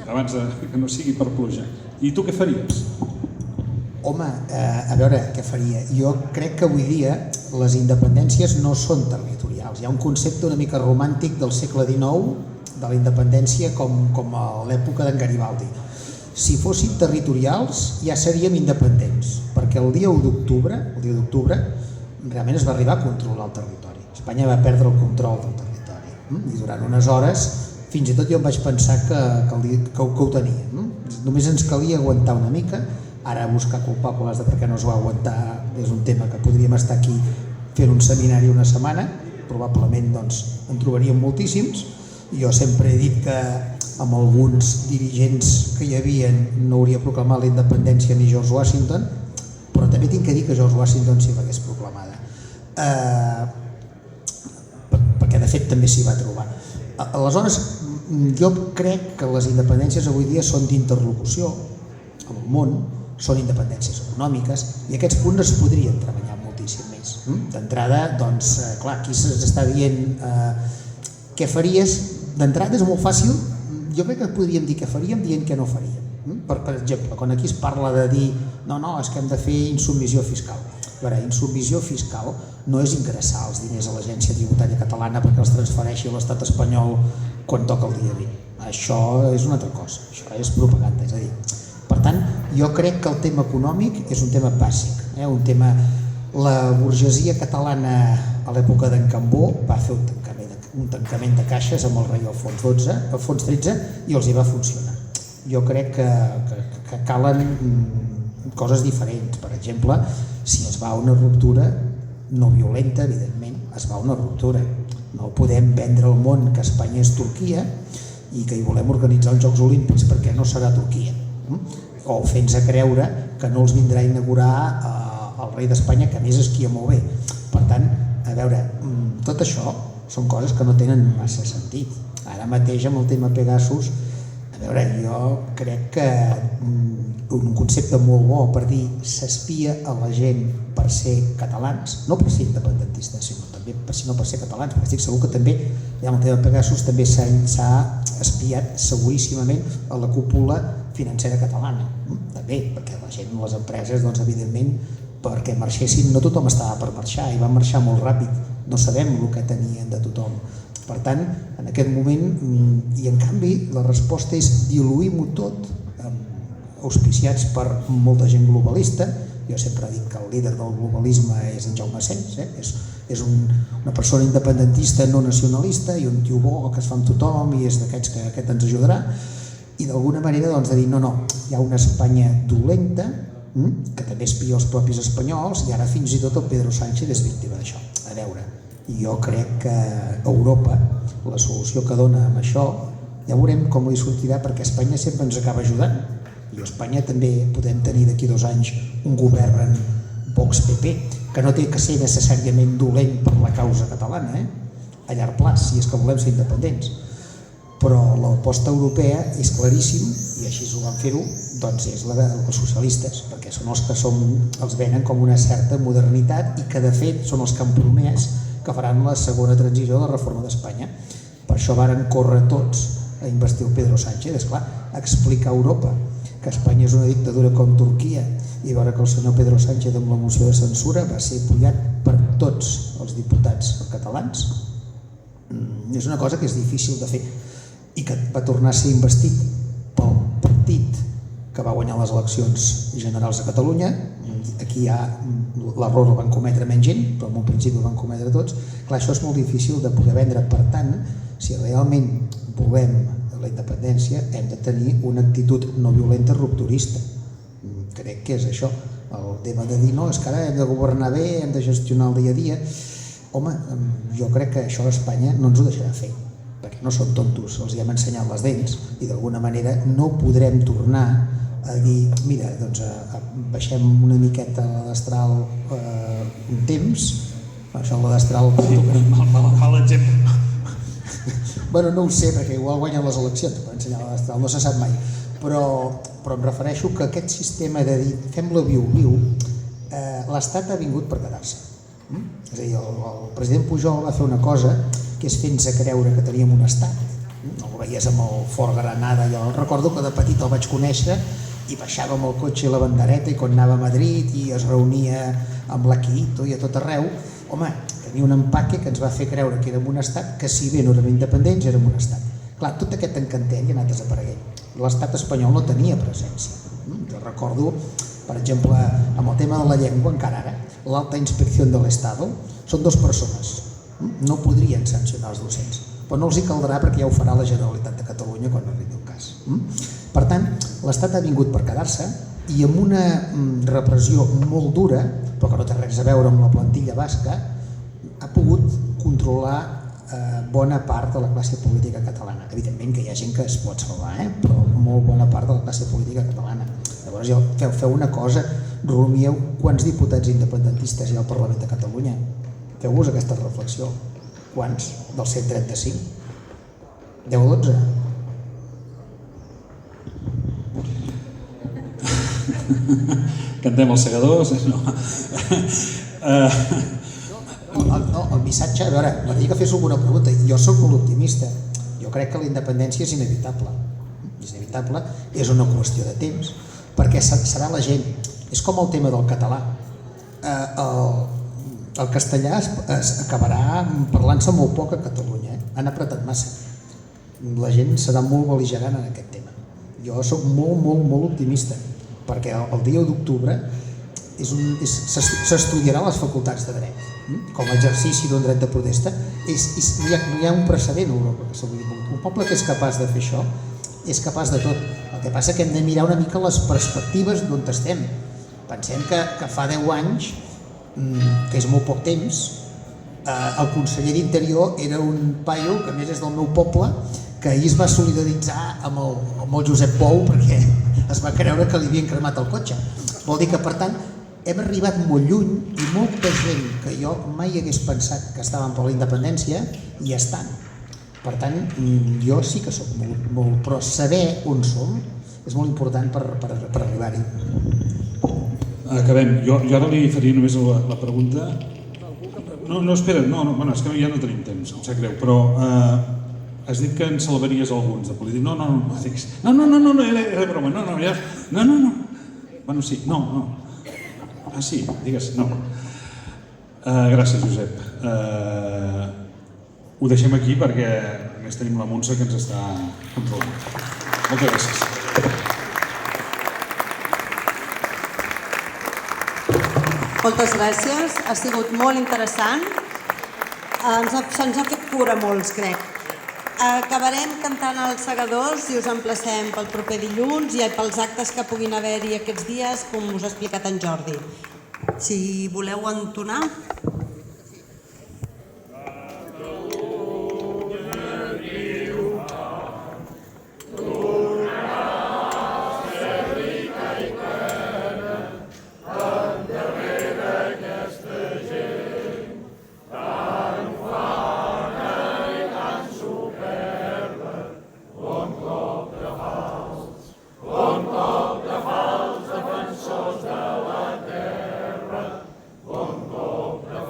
Abans que no sigui per pluja. I tu què faries? Home, a veure, què faria? Jo crec que avui dia les independències no són territorials. Hi ha un concepte una mica romàntic del segle XIX de la independència com a l'època d'en Garibaldi. Si fossin territorials ja seríem independents, perquè el dia 1 d'octubre, realment es va arribar a controlar el territori. Espanya va perdre el control del territori. I durant unes hores, fins i tot jo em vaig pensar que ho tenia. Només ens calia aguantar una mica. Ara buscar culpables de per què no es va aguantar és un tema que podríem estar aquí fent un seminari una setmana, probablement en trobaríem moltíssims. Jo sempre he dit que amb alguns dirigents que hi havia no hauria proclamat la independència ni George Washington, però també tinc que dir que George Washington sí l'hagués proclamada, perquè de fet també s'hi va trobar. Aleshores, jo crec que les independències avui dia són d'interlocució amb el món, són independències econòmiques, i aquests punts es podrien treballar moltíssim més. D'entrada, doncs, clar, aquí s'està dient què faries. D'entrada és molt fàcil, jo crec que podríem dir què faríem dient què no faríem. Per exemple, quan aquí es parla de dir no, és que hem de fer insubmissió fiscal. A veure, insubmissió fiscal no és ingressar els diners a l'Agència Tributària Catalana perquè els transfereixi a l'estat espanyol quan toca el dia 20. Això és una altra cosa, això és propaganda. És a dir, per tant, jo crec que el tema econòmic és un tema bàsic, un tema... La burgesia catalana a l'època d'en Cambó va fer un tancament de caixes amb el rei Alfons XIII i els hi va funcionar. Jo crec que calen coses diferents. Per exemple, si es va a una ruptura no violenta, evidentment, es va a una ruptura. No podem vendre al món que Espanya és Turquia i que hi volem organitzar els Jocs Olímpics perquè no serà Turquia. O fer-nos a creure que no els vindrà a inaugurar el rei d'Espanya, que a més esquia molt bé. Per tant, a veure, tot això són coses que no tenen massa sentit. Ara mateix amb el tema Pegasus, a veure, jo crec que un concepte molt bo per dir s'espia a la gent per ser catalans, no per ser independentistes, sinó per ser catalans, perquè estic segur que també, amb el tema Pegasus, també s'ha espiat seguríssimament a la cúpula financera catalana. També, perquè la gent, les empreses, doncs, evidentment, perquè marxessin, no tothom estava per marxar i van marxar molt ràpid, no sabem el que tenien de tothom. Per tant, en aquest moment, i en canvi, la resposta és diluïm-ho tot, auspiciats per molta gent globalista. Jo sempre dic que el líder del globalisme és en Jaume Sens, és una persona independentista no nacionalista i un tio bo que es fa amb tothom i és d'aquests que aquest ens ajudarà, i d'alguna manera de dir no, hi ha una Espanya dolenta que també espia els propis espanyols i ara fins i tot el Pedro Sánchez és víctima d'això. A veure, jo crec que Europa, la solució que dona amb això, ja veurem com li sortirà, perquè Espanya sempre ens acaba ajudant i a Espanya també podem tenir d'aquí 2 anys un govern Vox-PP, que no té que ser necessàriament dolent per la causa catalana, a llarg plaç, si és que volem ser independents. Però l'aposta europea és claríssim, i així ho van fer-ho, doncs és la dels socialistes, perquè són els que els venen com una certa modernitat i que de fet són els que han promès que faran la segona transició de la reforma d'Espanya. Per això varen córrer tots a investir el Pedro Sánchez, esclar, a explicar a Europa que Espanya és una dictadura com Turquia i veure que el senyor Pedro Sánchez amb la moció de censura va ser apoyat per tots els diputats catalans. És una cosa que és difícil de fer i que va tornar a ser investit pel partit que va guanyar les eleccions generals de Catalunya. Aquí ja l'error el van cometre menys gent, però en un principi el van cometre tots. Clar, això és molt difícil de poder vendre. Per tant, si realment volem la independència, hem de tenir una actitud no violenta rupturista. Crec que és això. El tema de dir, no, és que ara hem de governar bé, hem de gestionar el dia a dia. Home, jo crec que això a Espanya no ens ho deixarà fer, perquè no són tontos, els hi hem ensenyat les dents i d'alguna manera no podrem tornar a dir, mira, doncs baixem una miqueta la destral un temps, això la destral... Mal exemple. Bueno, no ho sé, perquè igual guanyen les eleccions per ensenyar la destral, no se sap mai, però em refereixo que aquest sistema de dir fem-la viu-viu, l'Estat ha vingut per quedar-se. És a dir, el president Pujol va fer una cosa que és fer-nos creure que teníem un estat. El veies amb el Fort Granada, jo recordo que de petit el vaig conèixer i baixava amb el cotxe i la bandereta i quan anava a Madrid i es reunia amb l'Aquito i a tot arreu. Home, tenia un empaque que ens va fer creure que érem un estat, que si bé no érem independents érem un estat. Clar, tot aquest encanteri ha anat desapareguent. L'estat espanyol no tenia presència. Jo recordo, per exemple, amb el tema de la llengua, encara ara, l'Alta Inspecció de l'Estado són 2 persones. No podrien sancionar els docents, però no els hi caldrà perquè ja ho farà la Generalitat de Catalunya quan arribi el cas. Per tant, l'Estat ha vingut per quedar-se i amb una repressió molt dura, però que no té res a veure amb la plantilla basca, ha pogut controlar bona part de la classe política catalana. Evidentment que hi ha gent que es pot salvar, però molt bona part de la classe política catalana. Llavors, feu una cosa, rumieu quants diputats independentistes hi ha al Parlament de Catalunya. Feu-vos aquesta reflexió. Quants? Dels 135? 10 o 12? Cantem els segadors? No. No, el missatge, a veure, m'agradaria que fes alguna pregunta. Jo soc molt optimista. Jo crec que la independència és inevitable. És inevitable, és una qüestió de temps, perquè serà la gent. És com el tema del català. El castellà es acabarà parlant-se molt poc a Catalunya. Han apretat massa. La gent serà molt bel·ligerant en aquest tema. Jo soc molt optimista, perquè el dia 1 d'octubre s'estudiarà a les facultats de dret com a exercici d'un dret de protesta. No hi ha un precedent a Europa que s'hauria pogut. Un poble que és capaç de fer això és capaç de tot. El que passa que hem de mirar una mica les perspectives d'on estem. Pensem que fa 10 anys, que és molt poc temps, el conseller d'Interior era un paio que a més és del meu poble, que ahir es va solidaritzar amb el Josep Pou perquè es va creure que li havien cremat el cotxe. Vol dir que, per tant, hem arribat molt lluny i molta gent que jo mai hagués pensat que estaven per la independència hi estan. Per tant, jo sí que soc molt, però saber on som és molt important per arribar-hi. Acabem. Jo ara li faria només la pregunta. No, espera, bueno, és que ja no tenim temps, em sap greu, però has dit que en salvaries alguns de polítics. No, era broma, no. Bueno, sí, no. Ah, sí, digues, no. Gràcies, Josep. Ho deixem aquí perquè a més tenim la Montse que ens està controlant. Moltes gràcies. Moltes gràcies, ha sigut molt interessant. Se'ns ha fet cura molts, crec. Acabarem cantant els segadors i us emplacem pel proper dilluns i pels actes que puguin haver-hi aquests dies, com us ha explicat en Jordi. Si voleu entonar... Bon cop de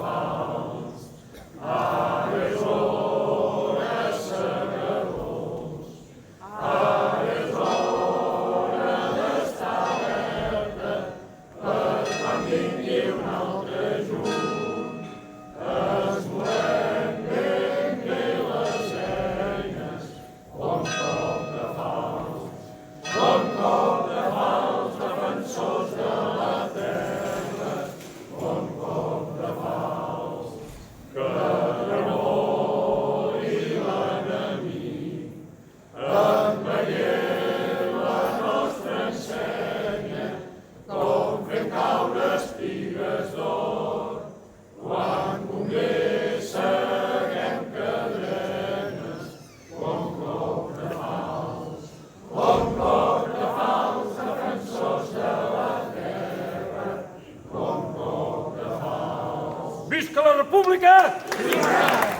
Visca la República! Visca!